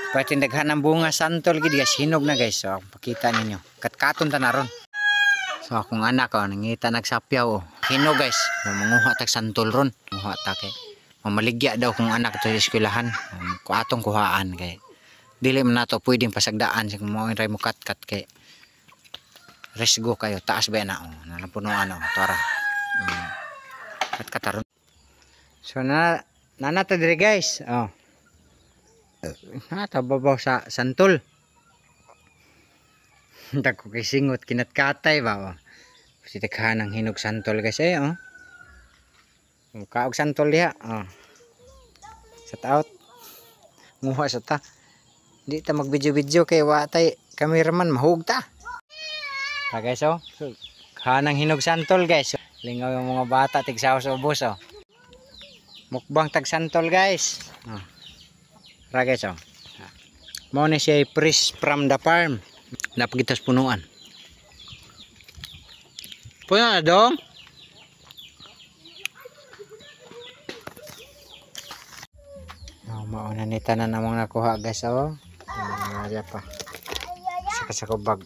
Pati daghan ng bunga santol gid guys, hinog na guys. So pakita ninyo. Katkaton ta na ron. So akong anak nangita nagsapyaw hinog guys. Manguha tag santol ron. Manguha ta kay mamaligya daw kung anak to sa eskwelahan. Kuatong kuhaan kay dili man nato pwedeng pasagdaan sa mo ray mo kat kay resgo kayo taas ba na nanapunuan tara. Karon. So nana ta dire guys. Tababaw sa santol. Dako kay singot kinatkatay ba. Si daghan ng hinog santol guys Kaog santol diha. Set out. Nguha sa ta. Di ta mag-video kay wa tay cameraman mahug ta. Guys so kanang hinog santol guys. Lingaw yung mga bata tigsaw sa ubos Mukbang tag santol guys. Guys mo ni siya fresh from the farm. Napagitas punuan. Puno na dong. Mauna ni tanan namang nakuha guys Ada pa. Sa kubag.